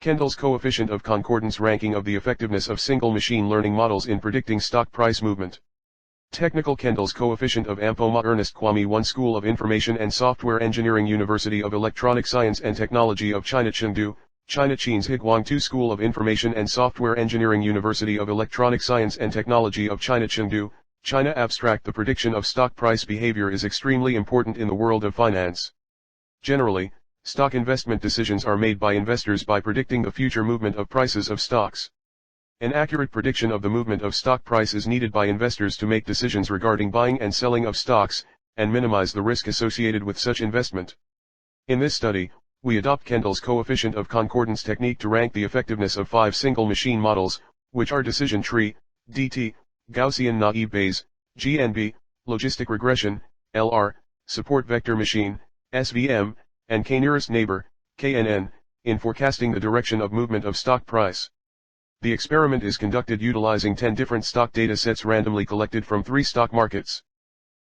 Kendall's coefficient of concordance ranking of the effectiveness of single machine learning models in predicting stock price movement. Technical Kendall's coefficient of Ampomah Ernest Kwame 1 School of Information and Software Engineering University of Electronic Science and Technology of China Chengdu, China Qin's Zhiguang 2 School of Information and Software Engineering University of Electronic Science and Technology of China Chengdu, China Abstract. The prediction of stock price behavior is extremely important in the world of finance. Generally, stock investment decisions are made by investors by predicting the future movement of prices of stocks. An accurate prediction of the movement of stock price is needed by investors to make decisions regarding buying and selling of stocks, and minimize the risk associated with such investment. In this study, we adopt Kendall's coefficient of concordance technique to rank the effectiveness of 5 single machine models, which are decision tree, DT, Gaussian Naïve Bayes, GNB, Logistic Regression, LR, Support Vector Machine, SVM, and K-nearest neighbor, KNN, in forecasting the direction of movement of stock price. The experiment is conducted utilizing 10 different stock data sets randomly collected from 3 stock markets.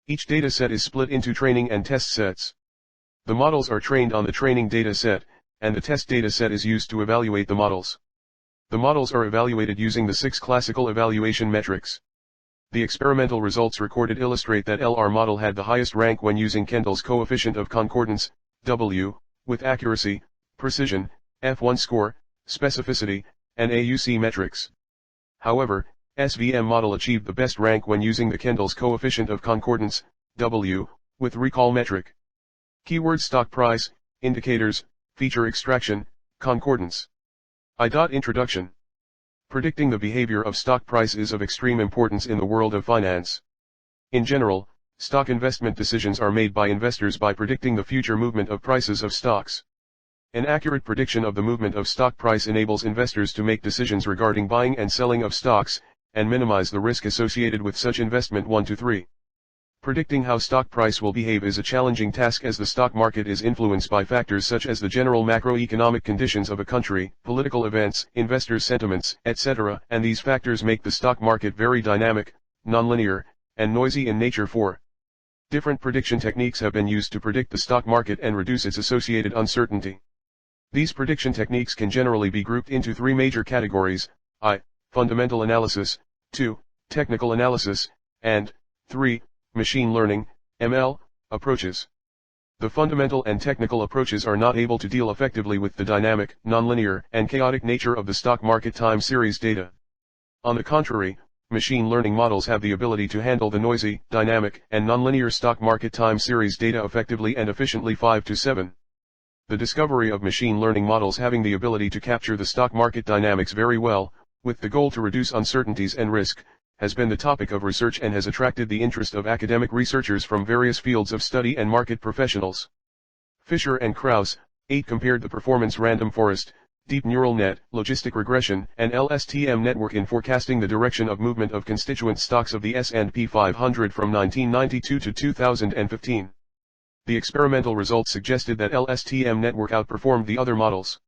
Each data set is split into training and test sets. The models are trained on the training data set, and the test data set is used to evaluate the models. The models are evaluated using the 6 classical evaluation metrics. The experimental results recorded illustrate that LR model had the highest rank when using Kendall's coefficient of concordance, W, with accuracy, precision, F1 score, specificity, and AUC metrics. However, SVM model achieved the best rank when using the Kendall's coefficient of concordance, W, with recall metric. Keyword stock price, indicators, feature extraction, concordance. Introduction. Predicting the behavior of stock price is of extreme importance in the world of finance. In general, stock investment decisions are made by investors by predicting the future movement of prices of stocks. An accurate prediction of the movement of stock price enables investors to make decisions regarding buying and selling of stocks, and minimize the risk associated with such investment. 1 to 3. Predicting how stock price will behave is a challenging task as the stock market is influenced by factors such as the general macroeconomic conditions of a country, political events, investors' sentiments, etc., and these factors make the stock market very dynamic, nonlinear, and noisy in nature. 4. Different prediction techniques have been used to predict the stock market and reduce its associated uncertainty. These prediction techniques can generally be grouped into 3 major categories: I. Fundamental analysis, 2. Technical analysis, and 3. Machine learning, ML, approaches. The fundamental and technical approaches are not able to deal effectively with the dynamic, nonlinear, and chaotic nature of the stock market time series data. On the contrary, machine learning models have the ability to handle the noisy, dynamic, and nonlinear stock market time series data effectively and efficiently. 5 to 7. The discovery of machine learning models having the ability to capture the stock market dynamics very well, with the goal to reduce uncertainties and risk, has been the topic of research and has attracted the interest of academic researchers from various fields of study and market professionals. Fisher and Krauss, 8 compared the performance random forest, deep neural net, logistic regression, and LSTM network in forecasting the direction of movement of constituent stocks of the S&P 500 from 1992 to 2015. The experimental results suggested that LSTM network outperformed the other models.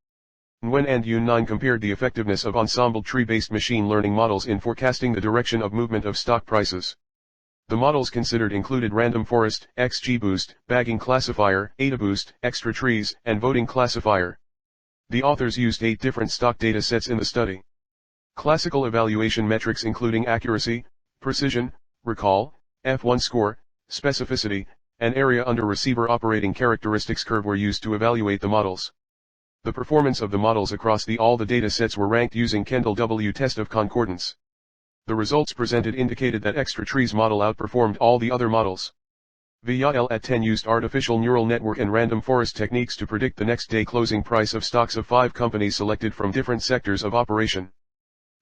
Nguyen and Yoon 9 compared the effectiveness of ensemble tree-based machine learning models in forecasting the direction of movement of stock prices. The models considered included random forest, XGBoost, bagging classifier, AdaBoost, extra trees, and voting classifier. The authors used 8 different stock data sets in the study. Classical evaluation metrics including accuracy, precision, recall, F1 score, specificity, and area under receiver operating characteristics curve were used to evaluate the models. The performance of the models across all the data sets were ranked using Kendall W test of concordance. The results presented indicated that extra trees model outperformed all the other models. Via at 10 used artificial neural network and random forest techniques to predict the next day closing price of stocks of 5 companies selected from different sectors of operation.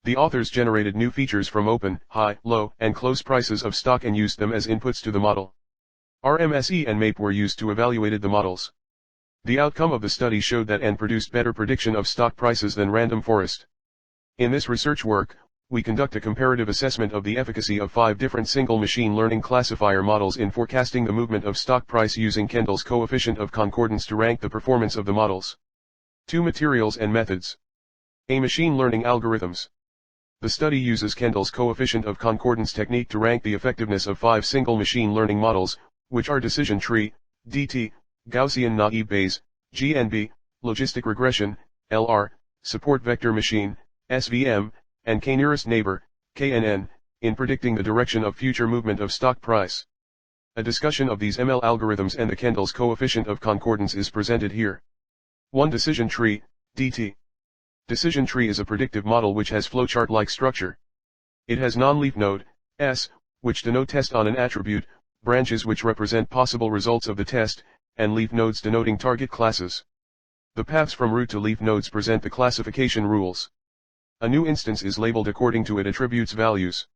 The authors generated new features from open, high, low, and close prices of stock and used them as inputs to the model. RMSE and MAPE were used to evaluate the models. The outcome of the study showed that N produced better prediction of stock prices than random forest. In this research work, we conduct a comparative assessment of the efficacy of 5 different single machine learning classifier models in forecasting the movement of stock price using Kendall's coefficient of concordance to rank the performance of the models. 2 materials and methods. A. Machine learning algorithms. The study uses Kendall's coefficient of concordance technique to rank the effectiveness of 5 single machine learning models, which are decision tree, DT, Gaussian Naïve Bayes, GNB, Logistic Regression, LR, support vector machine, SVM, and k-nearest neighbor, KNN, in predicting the direction of future movement of stock price. A discussion of these ML algorithms and the Kendall's coefficient of concordance is presented here. 1. Decision tree, DT. Decision tree is a predictive model which has flowchart-like structure. It has non-leaf node, S, which denote test on an attribute, branches which represent possible results of the test, and leaf nodes denoting target classes. The paths from root to leaf nodes present the classification rules. A new instance is labeled according to its attributes values.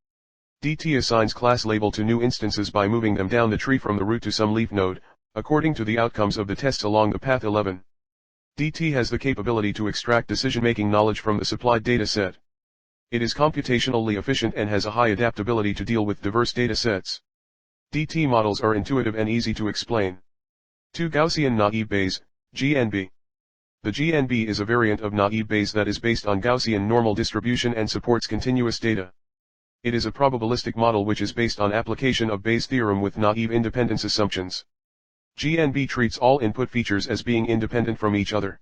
DT assigns class label to new instances by moving them down the tree from the root to some leaf node, according to the outcomes of the tests along the path 11. DT has the capability to extract decision-making knowledge from the supplied data set. It is computationally efficient and has a high adaptability to deal with diverse data sets. DT models are intuitive and easy to explain. 2. Gaussian Naïve Bayes, GNB. The GNB is a variant of Naïve Bayes that is based on Gaussian normal distribution and supports continuous data. It is a probabilistic model which is based on application of Bayes' theorem with naive independence assumptions. GNB treats all input features as being independent from each other.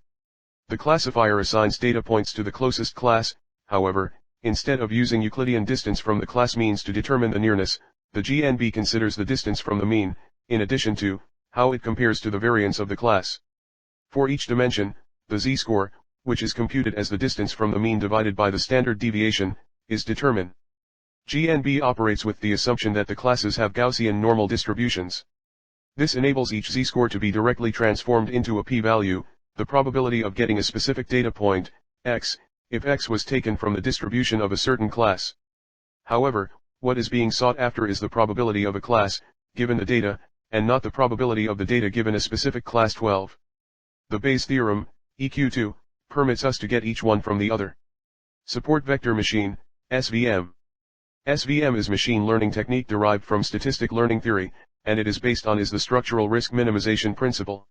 The classifier assigns data points to the closest class, however, instead of using Euclidean distance from the class means to determine the nearness, the GNB considers the distance from the mean, in addition to, how it compares to the variance of the class. For each dimension, the z-score, which is computed as the distance from the mean divided by the standard deviation, is determined. GNB operates with the assumption that the classes have Gaussian normal distributions. This enables each z-score to be directly transformed into a p-value, the probability of getting a specific data point, x, if x was taken from the distribution of a certain class. However, what is being sought after is the probability of a class, given the data, and not the probability of the data given a specific class 12. The Bayes theorem, EQ2, permits us to get each one from the other. Support vector machine, SVM. SVM is machine learning technique derived from statistic learning theory, and it is based on the structural risk minimization principle.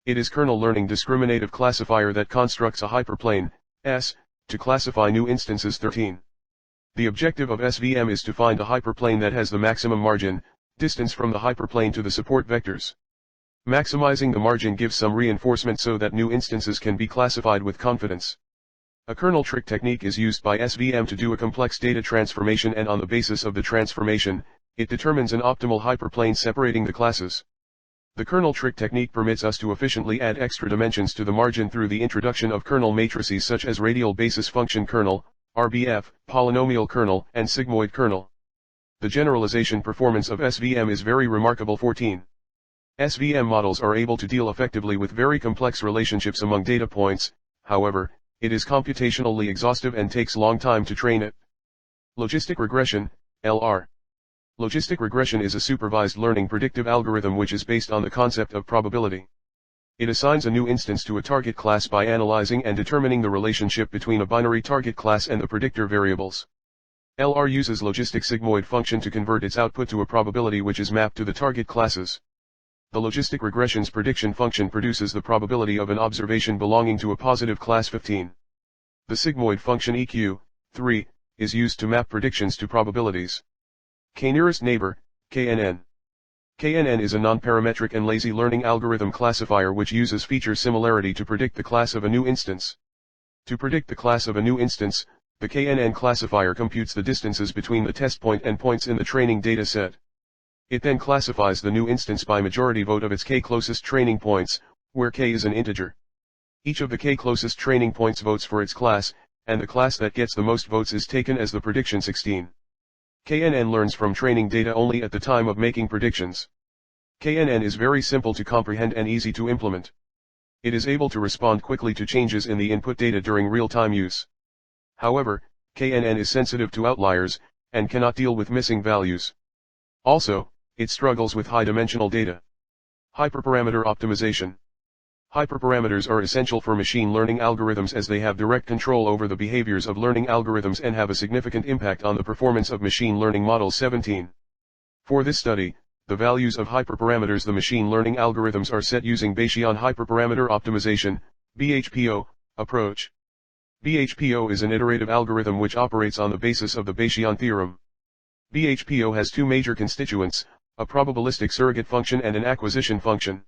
It is kernel learning discriminative classifier that constructs a hyperplane, S, to classify new instances 13. The objective of SVM is to find a hyperplane that has the maximum margin, distance from the hyperplane to the support vectors. Maximizing the margin gives some reinforcement so that new instances can be classified with confidence. A kernel trick technique is used by SVM to do a complex data transformation, and on the basis of the transformation, it determines an optimal hyperplane separating the classes. The kernel trick technique permits us to efficiently add extra dimensions to the margin through the introduction of kernel matrices such as radial basis function kernel, RBF, polynomial kernel, and sigmoid kernel. The generalization performance of SVM is very remarkable. 14. SVM models are able to deal effectively with very complex relationships among data points, however, it is computationally exhaustive and takes long time to train it. Logistic regression, LR. Logistic regression is a supervised learning predictive algorithm which is based on the concept of probability. It assigns a new instance to a target class by analyzing and determining the relationship between a binary target class and the predictor variables. LR uses logistic sigmoid function to convert its output to a probability which is mapped to the target classes. The logistic regression's prediction function produces the probability of an observation belonging to a positive class 15. The sigmoid function EQ, 3, is used to map predictions to probabilities. K-nearest neighbor, KNN. KNN is a non-parametric and lazy learning algorithm classifier which uses feature similarity to predict the class of a new instance. To predict the class of a new instance, the KNN classifier computes the distances between the test point and points in the training data set. It then classifies the new instance by majority vote of its k closest training points, where k is an integer. Each of the k closest training points votes for its class, and the class that gets the most votes is taken as the prediction 16. KNN learns from training data only at the time of making predictions. KNN is very simple to comprehend and easy to implement. It is able to respond quickly to changes in the input data during real-time use. However, KNN is sensitive to outliers, and cannot deal with missing values. Also, it struggles with high-dimensional data. Hyperparameter optimization. Hyperparameters are essential for machine learning algorithms as they have direct control over the behaviors of learning algorithms and have a significant impact on the performance of machine learning models. 17. For this study, the values of hyperparameters the machine learning algorithms are set using Bayesian hyperparameter optimization, BHPO, approach. BHPO is an iterative algorithm which operates on the basis of the Bayesian theorem. BHPO has two major constituents, a probabilistic surrogate function and an acquisition function.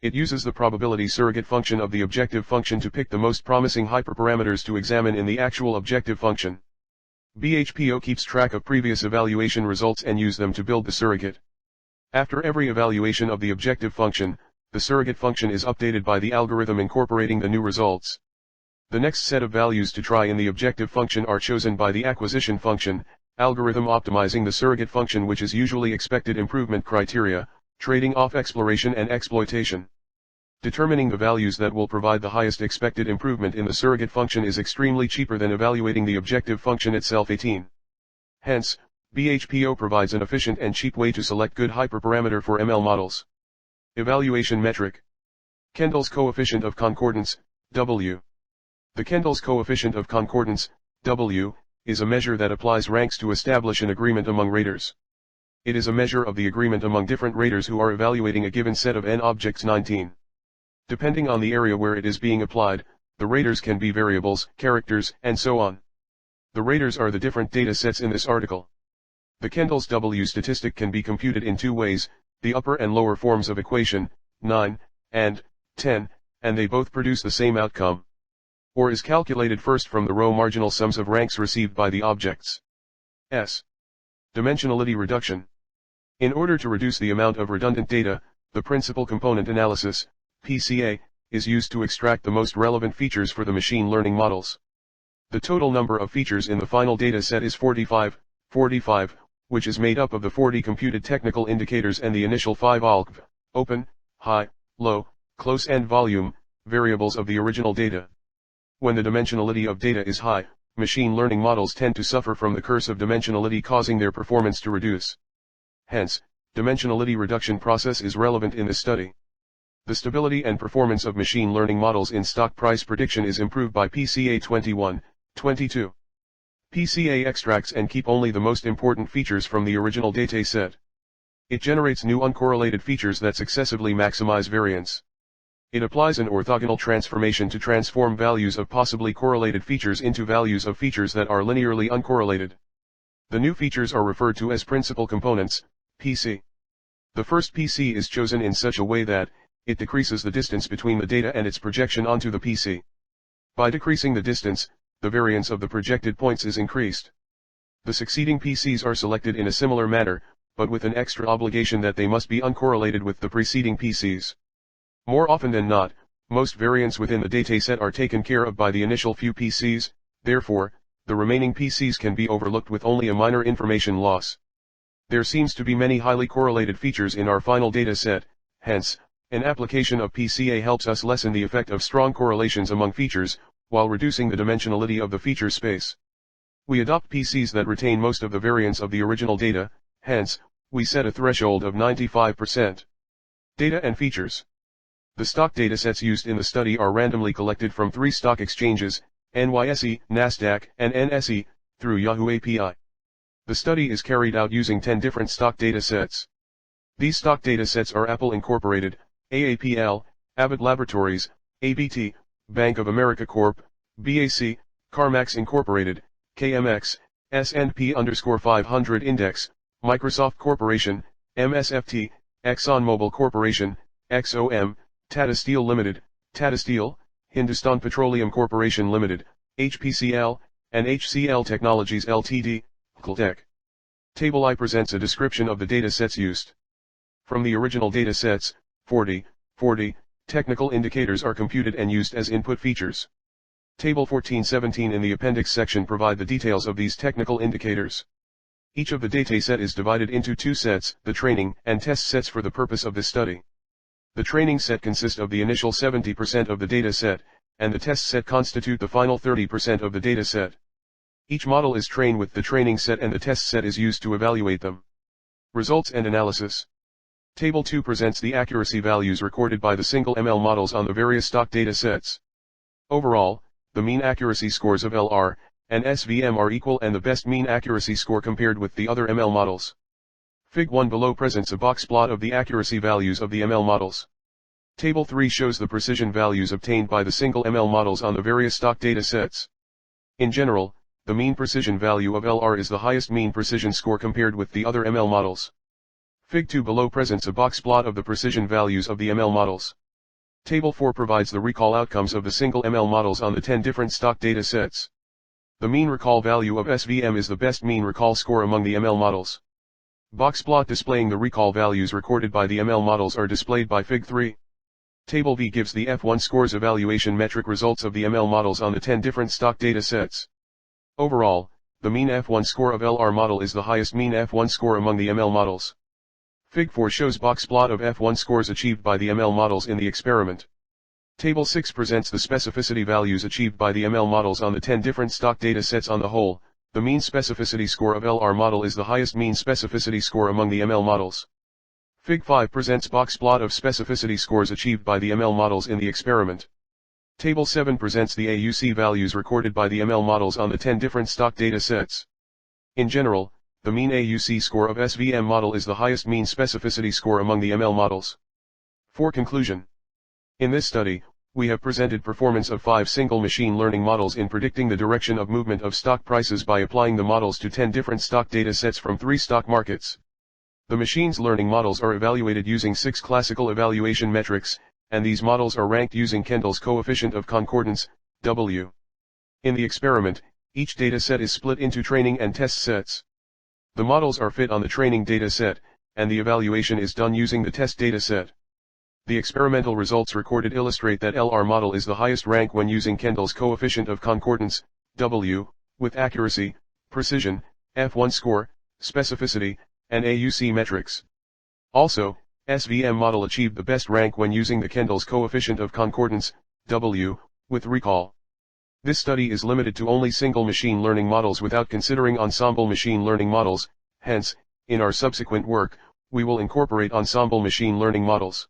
It uses the probability surrogate function of the objective function to pick the most promising hyperparameters to examine in the actual objective function. BHPO keeps track of previous evaluation results and use them to build the surrogate. After every evaluation of the objective function, the surrogate function is updated by the algorithm incorporating the new results. The next set of values to try in the objective function are chosen by the acquisition function, algorithm optimizing the surrogate function, which is usually expected improvement criteria, trading off exploration and exploitation. Determining the values that will provide the highest expected improvement in the surrogate function is extremely cheaper than evaluating the objective function itself. 18. Hence, BHPO provides an efficient and cheap way to select good hyperparameter for ML models. Evaluation metric. Kendall's coefficient of concordance, W. The Kendall's coefficient of concordance, W, is a measure that applies ranks to establish an agreement among raters. It is a measure of the agreement among different raters who are evaluating a given set of n objects. 19. Depending on the area where it is being applied, the raters can be variables, characters, and so on. The raters are the different data sets in this article. The Kendall's W statistic can be computed in two ways, the upper and lower forms of equation, 9, and 10, and they both produce the same outcome. Or is calculated first from the row marginal sums of ranks received by the objects. S. Dimensionality reduction. In order to reduce the amount of redundant data, the principal component analysis, PCA, is used to extract the most relevant features for the machine learning models. The total number of features in the final data set is 45, which is made up of the 40 computed technical indicators and the initial 5 ALGV, open, high, low, close and volume, variables of the original data. When the dimensionality of data is high, machine learning models tend to suffer from the curse of dimensionality, causing their performance to reduce. Hence, dimensionality reduction process is relevant in this study. The stability and performance of machine learning models in stock price prediction is improved by PCA 21, 22. PCA extracts and keep only the most important features from the original data set. It generates new uncorrelated features that successively maximize variance. It applies an orthogonal transformation to transform values of possibly correlated features into values of features that are linearly uncorrelated. The new features are referred to as principal components, PC. The first PC is chosen in such a way that it decreases the distance between the data and its projection onto the PC. By decreasing the distance, the variance of the projected points is increased. The succeeding PCs are selected in a similar manner, but with an extra obligation that they must be uncorrelated with the preceding PCs. More often than not, most variants within the dataset are taken care of by the initial few PCs, therefore, the remaining PCs can be overlooked with only a minor information loss. There seems to be many highly correlated features in our final dataset, hence, an application of PCA helps us lessen the effect of strong correlations among features, while reducing the dimensionality of the feature space. We adopt PCs that retain most of the variance of the original data, hence, we set a threshold of 95%. Data and features. The stock datasets used in the study are randomly collected from 3 stock exchanges, NYSE, NASDAQ, and NSE, through Yahoo API. The study is carried out using 10 different stock datasets. These stock datasets are Apple Incorporated, AAPL, Abbott Laboratories, ABT, Bank of America Corp., BAC, CarMax Incorporated, KMX, S&P_500 Index, Microsoft Corporation, MSFT, ExxonMobil Corporation, XOM, Tata Steel Limited, Tata Steel, Hindustan Petroleum Corporation Limited, HPCL, and HCL Technologies Ltd, HCLTech. Table I presents a description of the datasets used. From the original datasets, 40 technical indicators are computed and used as input features. Table 14-17 in the appendix section provide the details of these technical indicators. Each of the dataset is divided into 2 sets, the training and test sets for the purpose of this study. The training set consists of the initial 70% of the dataset, and the test set constitute the final 30% of the dataset. Each model is trained with the training set and the test set is used to evaluate them. Results and analysis. Table 2 presents the accuracy values recorded by the single ML models on the various stock datasets. Overall, the mean accuracy scores of LR and SVM are equal and the best mean accuracy score compared with the other ML models. Fig 1 below presents a box plot of the accuracy values of the ML models. Table 3 shows the precision values obtained by the single ML models on the various stock datasets. In general, the mean precision value of LR is the highest mean precision score compared with the other ML models. Fig 2 below presents a box plot of the precision values of the ML models. Table 4 provides the recall outcomes of the single ML models on the 10 different stock data sets. The mean recall value of SVM is the best mean recall score among the ML models. Box plot displaying the recall values recorded by the ML models are displayed by Fig 3. Table V gives the F1 scores evaluation metric results of the ML models on the 10 different stock data sets. Overall, the mean F1 score of LR model is the highest mean F1 score among the ML models. Fig 4 shows box plot of F1 scores achieved by the ML models in the experiment. Table 6 presents the specificity values achieved by the ML models on the 10 different stock data sets on the whole. The mean specificity score of LR model is the highest mean specificity score among the ML models. Fig 5 presents box plot of specificity scores achieved by the ML models in the experiment. Table 7 presents the AUC values recorded by the ML models on the 10 different stock data sets. In general, the mean AUC score of SVM model is the highest mean specificity score among the ML models. For conclusion. In this study, we have presented performance of 5 single machine learning models in predicting the direction of movement of stock prices by applying the models to 10 different stock data sets from 3 stock markets. The machine's learning models are evaluated using 6 classical evaluation metrics, and these models are ranked using Kendall's coefficient of concordance, W. In the experiment, each data set is split into training and test sets. The models are fit on the training data set, and the evaluation is done using the test data set. The experimental results recorded illustrate that LR model is the highest rank when using Kendall's coefficient of concordance, W, with accuracy, precision, F1 score, specificity, and AUC metrics. Also, SVM model achieved the best rank when using the Kendall's coefficient of concordance, W, with recall. This study is limited to only single machine learning models without considering ensemble machine learning models, hence, in our subsequent work, we will incorporate ensemble machine learning models.